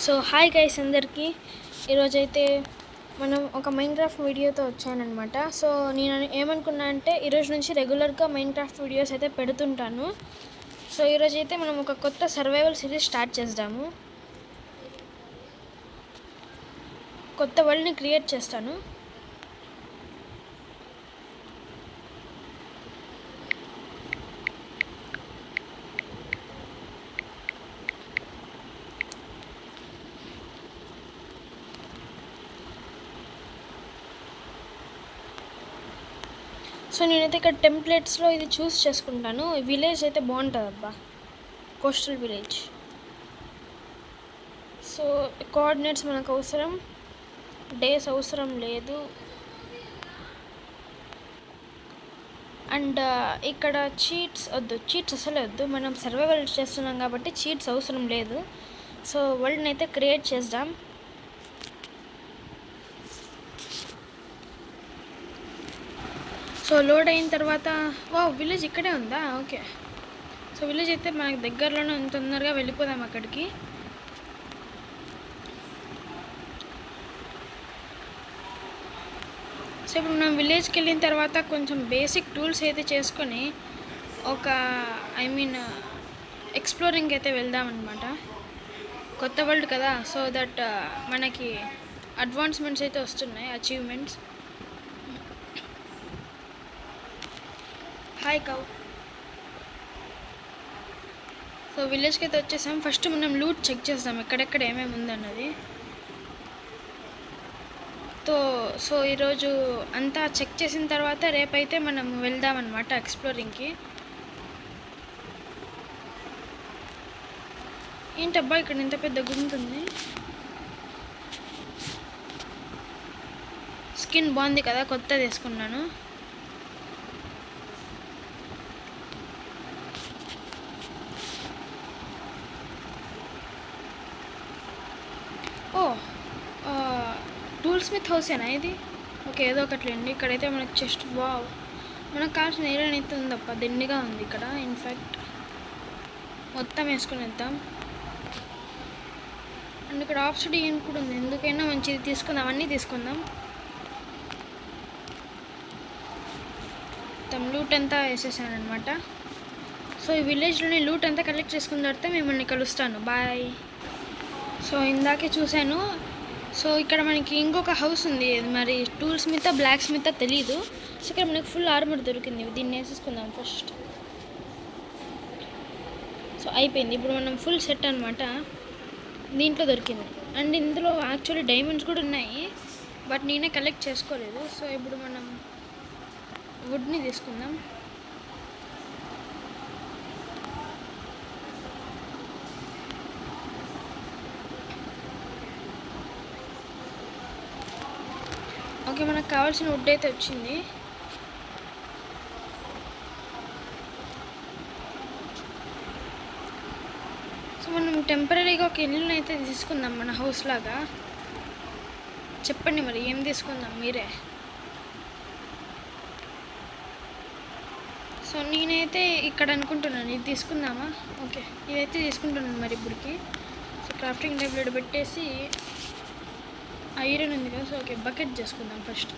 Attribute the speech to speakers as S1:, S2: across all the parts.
S1: So hi guys అందరికీ ఈరోజైతే మనం ఒక మైన్క్రాఫ్ట్ వీడియోతో వచ్చానమాట. సో నేను ఏమనుకున్నా అంటే ఈరోజు నుంచి రెగ్యులర్గా మైన్క్రాఫ్ట్ వీడియోస్ అయితే పెడుతుంటాను. సో ఈరోజైతే మనం ఒక కొత్త సర్వైవల్ సిరీస్ స్టార్ట్ చేద్దాము. కొత్త వరల్డ్ని క్రియేట్ చేస్తాను. సో నేనైతే ఇక్కడ టెంప్లెట్స్లో ఇది చూస్ చేసుకుంటాను. విలేజ్ అయితే బాగుంటుంది అబ్బా, కోస్టల్ విలేజ్. సో కోఆర్డినేట్స్ మనకు అవసరం, డేస్ అవసరం లేదు. అండ్ ఇక్కడ చీట్స్ వద్దు, చీట్స్ అసలే వద్దు. మనం సర్వైవల్ చేస్తున్నాం కాబట్టి చీట్స్ అవసరం లేదు. సో వరల్డ్ని అయితే క్రియేట్ చేద్దాం. సో లోడ్ అయిన తర్వాత విలేజ్ ఇక్కడే ఉందా? ఓకే. సో విలేజ్ అయితే మనకు దగ్గరలోనే తొందరగా వెళ్ళిపోదాం అక్కడికి. సో ఇప్పుడు మనం విలేజ్కి వెళ్ళిన తర్వాత కొంచెం బేసిక్ టూల్స్ అయితే చేసుకొని ఒక ఎక్స్ప్లోరింగ్ అయితే వెళ్దామన్నమాట. కొత్త వరల్డ్ కదా, సో దట్ మనకి అడ్వాన్స్మెంట్స్ అయితే వస్తున్నాయి, అచీవ్మెంట్స్. Hi cow. సో విలేజ్కి అయితే వచ్చేసాం. ఫస్ట్ మనం లూట్ చెక్ చేద్దాం ఎక్కడెక్కడ ఏమేమి ఉందన్నది. సో ఈరోజు అంతా చెక్ చేసిన తర్వాత రేపైతే మనం వెళ్దామన్నమాట ఎక్స్ప్లోరింగ్కి. ఏంటబ్బా ఇక్కడ ఇంత పెద్ద గుంతుంది. స్కిన్ బాగుంది కదా, కొత్తది వేసుకున్నాను. టూల్ స్మిత్ హౌసేనా ఇది? ఓకే, ఏదో ఒకట్లేండి. ఇక్కడైతే మనకు చెస్ట్ మనకు కావాల్సిన ఏరియా అయితే ఉందప్ప, దిండిగా ఉంది ఇక్కడ. ఇన్ఫ్యాక్ట్ మొత్తం వేసుకుని వెళ్తాం. అండ్ ఇక్కడ ఆప్సిడియన్ కూడా ఉంది, ఎందుకైనా మంచిది తీసుకుందాం, అన్నీ తీసుకుందాం. మొత్తం లూట్ అంతా వేసేసాను అనమాట. సో ఈ విలేజ్లోనే లూట్ అంతా కలెక్ట్ చేసుకున్న తర్వాత మిమ్మల్ని కలుస్తాను. బాయ్. సో ఇందాకే చూశాను. సో ఇక్కడ మనకి ఇంకొక హౌస్ ఉంది, మరి టూల్ స్మిత్ బ్లాక్ స్మిత్ తెలీదు. సో ఇక్కడ మనకి ఫుల్ ఆర్మర్ దొరికింది, దీన్ని వేసేసుకుందాం ఫస్ట్. సో అయిపోయింది, ఇప్పుడు మనం ఫుల్ సెట్ అనమాట. దీంట్లో దొరికింది. అండ్ ఇందులో యాక్చువల్లీ డైమండ్స్ కూడా ఉన్నాయి, బట్ నేనే కలెక్ట్ చేసుకోలేదు. సో ఇప్పుడు మనం వుడ్ని తీసుకుందాం. ఓకే, మనకు కావాల్సిన వుడ్ అయితే వచ్చింది. సో మనం టెంపరీగా ఒక ఇల్లుని అయితే తీసుకుందాం, మన హౌస్ లాగా. చెప్పండి మరి ఏం తీసుకుందాం మీరే. సో నేనైతే ఇక్కడ అనుకుంటున్నాను, ఇది తీసుకుందామా? ఓకే, ఇదైతే తీసుకుంటున్నాను మరి ఇప్పటికి. సో క్రాఫ్టింగ్ టేబుల్ పెట్టేసి ఐరన్ ఉంది కదా, సో ఓకే బకెట్ చేసుకుందాం ఫస్ట్.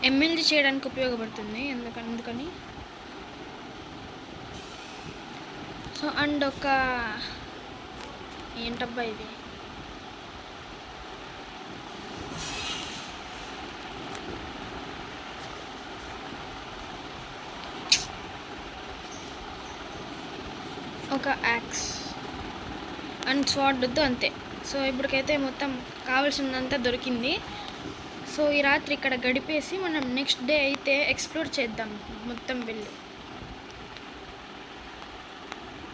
S1: ఎమ్మెల్జీ చేయడానికి ఉపయోగపడుతుంది అందుకని. సో అండ్ ఏంటబ్బా ఇది, ఒక యాక్స్ అండ్ స్వాడ్ వద్దు, అంతే. సో ఇప్పటికైతే మొత్తం కావాల్సినంత దొరికింది. సో ఈ రాత్రి ఇక్కడ గడిపేసి మనం నెక్స్ట్ డే అయితే ఎక్స్ప్లోర్ చేద్దాం మొత్తం వెళ్ళి.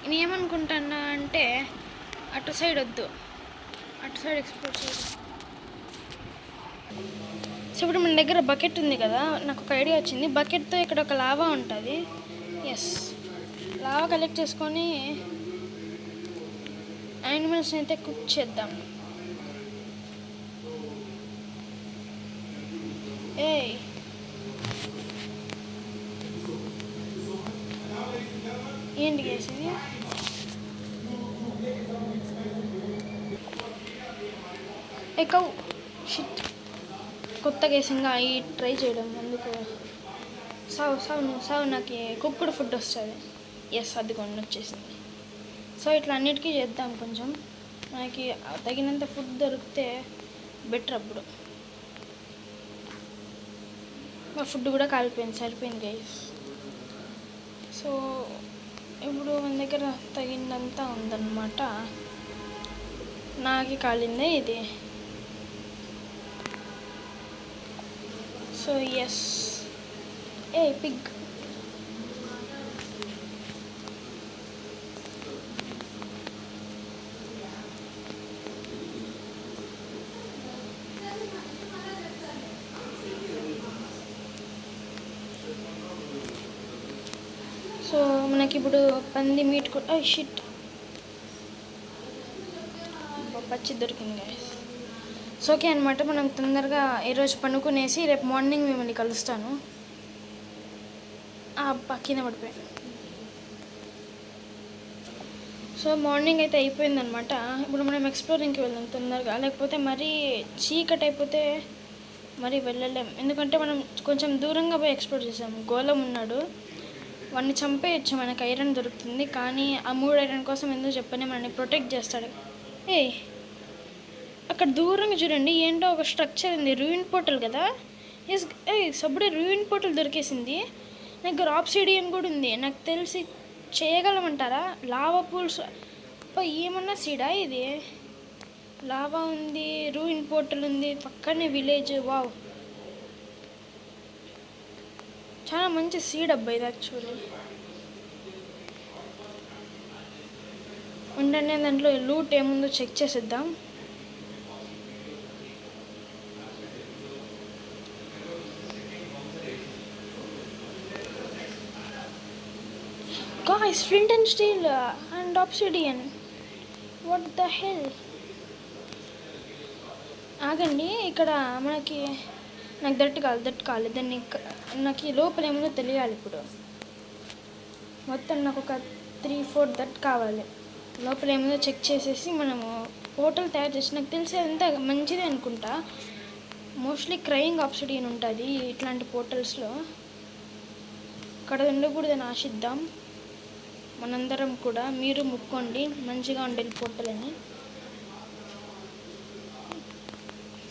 S1: నేను ఏమనుకుంటున్నా అంటే అటు సైడ్ వద్దు, అటు సైడ్ ఎక్స్ప్లోర్ చేద్దాం. సో ఇప్పుడు మన దగ్గర బకెట్ ఉంది కదా, నాకు ఒక ఐడియా వచ్చింది. బకెట్తో ఇక్కడ ఒక లావా ఉంటుంది. ఎస్, లావా కలెక్ట్ చేసుకొని యానిమల్స్ని అయితే కుక్ చేద్దాం. ఏంటి చేసేది? కౌ షిట్ కొత్తగా వేసింగా ఈ ట్రై చేయడం అందుకు సావు నాకు కుక్కుడు ఫుడ్ వస్తుంది. ఎస్ అది కొన్ని వచ్చేసింది. సో ఇట్లా అన్నిటికీ చేద్దాం. కొంచెం మనకి తగినంత ఫుడ్ దొరికితే బెటర్. అప్పుడు మా ఫుడ్ కూడా కాలిపోయింది, సరిపోయింది గైస్. సో ఇప్పుడు మన దగ్గర తగినంత ఉందన్నమాట. నాకి కాలిందే ఇది. సో ఎస్ పిగ్ సో మనకి ఇప్పుడు పంది మీట్ కూడా షిట్ పచ్చి దొరికింది గైస్. సో ఓకే అనమాట. మనం తొందరగా ఈరోజు పనుకునేసి రేపు మార్నింగ్ మిమ్మల్ని కలుస్తాను. కింద పడిపోయాను. సో మార్నింగ్ అయితే అయిపోయిందనమాట. ఇప్పుడు మనం ఎక్స్ప్లోరింగ్కి వెళ్దాం తొందరగా, లేకపోతే మరీ చీకటి అయిపోతే మరీ వెళ్ళలేం. ఎందుకంటే మనం కొంచెం దూరంగా పోయి ఎక్స్ప్లోర్ చేసాం. గోళం ఉన్నాడు, వాడిని చంపేయచ్చు, మనకి ఐరన్ దొరుకుతుంది. కానీ ఆ 3 ఐరన్ కోసం ఎందుకు చెప్పని మనల్ని ప్రొటెక్ట్ చేస్తాడు. అక్కడ దూరంగా చూడండి, ఏంటో ఒక స్ట్రక్చర్ ఉంది. రూయిన్ పోర్టల్ కదా. సబ్బుడే రూయిన్ పోర్టల్ దొరికేసింది. నాకు ఆబ్సిడియన్ కూడా ఉంది. నాకు తెలిసి చేయగలమంటారా? లావా పూల్స్ ఏమన్నా సీడా ఇది. లావా ఉంది, రూయిన్ పోర్టల్ ఉంది, పక్కనే విలేజ్. వావ్, చాలా మంచి సీడ్ అబ్బాయి ఇది యాక్చువల్లీ. ఉండండి, దాంట్లో లూట్ ఏముందో చెక్ చేసేద్దాం. Guys, flint and steel and obsidian. What the hell? ఆగండి, ఇక్కడ మనకి నాకు దట్ కావాలి దాన్ని. నాకు ఈ లోపల ఏముందో తెలియాలి. ఇప్పుడు మొత్తం నాకు ఒక 3-4 దట్ కావాలి. లోపల ఏముందో చెక్ చేసేసి మనము పోర్టల్ తయారు చేసి, నాకు తెలిసి అంతా మంచిదే అనుకుంటా. మోస్ట్లీ క్రయింగ్ ఆబ్సిడియన్ ఉంటుంది ఇట్లాంటి పోర్టల్స్లో. అక్కడ ఉండకూడదని ఆశిద్దాం మనందరం కూడా. మీరు ముక్కోండి మంచిగా ఉండాలి పోర్టల్ అని.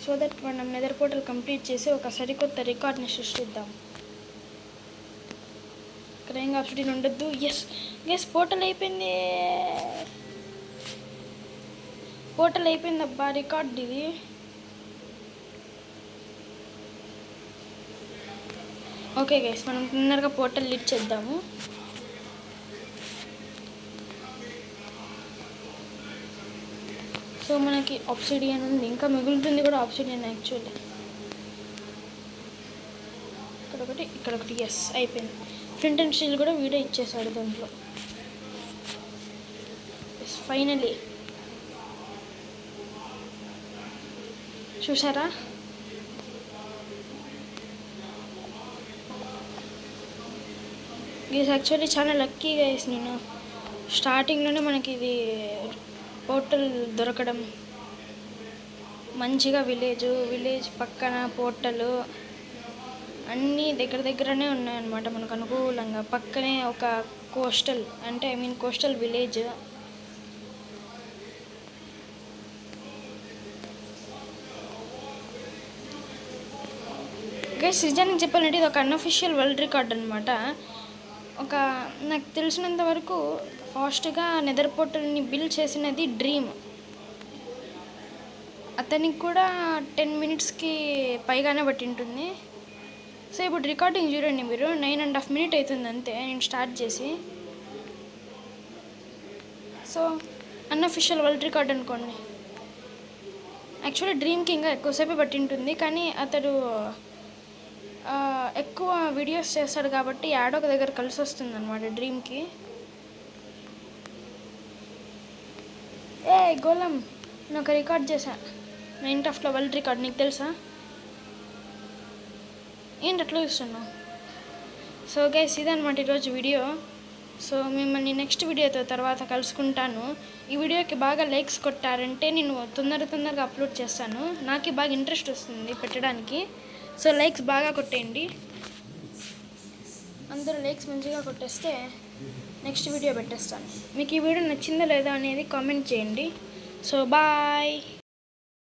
S1: సో దట్ మనం నెదర్ పోర్టల్ కంప్లీట్ చేసి ఒక సరికొత్త రికార్డ్ని సృష్టిద్దాం. క్రయింగ్ ఆబ్సిడియన్ ఉండొద్దు. ఎస్ పోర్టల్ అయిపోయింది. అబ్బా, రికార్డ్ ఇది. ఓకే గైస్, మనం తొందరగా పోర్టల్ లిట్ చేద్దాము. సో మనకి ఆబ్సిడియన్ ఉంది, ఇంకా మిగులుతుంది కూడా ఆబ్సిడియన్ యాక్చువల్లీ. ఇక్కడ ఒకటి ఎస్ అయిపోయింది. ఫ్రంట్ అండ్ స్టీల్ కూడా వీడియో ఇచ్చేసాడు దాంట్లో. ఎస్ ఫైనలీ చూసారా. ఇది యాక్చువల్లీ చాలా లక్కీ గైస్. నేను స్టార్టింగ్లోనే మనకి ఇది పోర్టల్ దొరకడం, మంచిగా విలేజ్ పక్కన పోర్టల్ అన్నీ దగ్గరనే ఉన్నాయన్నమాట మనకు అనుకూలంగా. పక్కనే ఒక కోస్టల్ కోస్టల్ విలేజ్. గైస్ నిజానికి చెప్పాలంటే ఇది ఒక అన్అఫిషియల్ వరల్డ్ రికార్డ్ అనమాట. నాకు తెలిసినంత వరకు ఫాస్ట్గా నెదర్ పోర్టల్ని బిల్డ్ చేసినది డ్రీమ్. అతనికి కూడా 10 minutesకి పైగానే పట్టింటుంది. సో ఇప్పుడు రికార్డింగ్ చూడండి మీరు, 9.5 minutes అవుతుంది అంతే నేను స్టార్ట్ చేసి. సో అన్అఫిషియల్ వరల్డ్ రికార్డ్ అనుకోండి. యాక్చువల్లీ డ్రీమ్కి ఇంకా ఎక్కువసేపే పట్టింటుంది, కానీ అతడు ఎక్కువ వీడియోస్ చేస్తాడు కాబట్టి యాడో ఒక దగ్గర కలిసి వస్తుంది అనమాట డ్రీమ్కి. గోళం నేను ఒక రికార్డ్ చేశా, Minecraftలో వరల్డ్ రికార్డ్. నీకు తెలుసా? ఏంటి అట్లా చూస్తున్నావు? సో గైస్ ఇదనమాట ఈరోజు వీడియో. సో మిమ్మల్ని నెక్స్ట్ వీడియోతో తర్వాత కలుసుకుంటాను. ఈ వీడియోకి బాగా లైక్స్ కొట్టారంటే నేను తొందరగా అప్లోడ్ చేస్తాను. నాకు బాగా ఇంట్రెస్ట్ వస్తుంది పెట్టడానికి. సో లైక్స్ బాగా కొట్టేయండి. అందరూ లైక్స్ మంచిగా కొట్టేస్తే నెక్స్ట్ వీడియో పెట్టేస్తాను. మీకు ఈ వీడియో నచ్చిందా లేదా అనేది కామెంట్ చేయండి. So bye.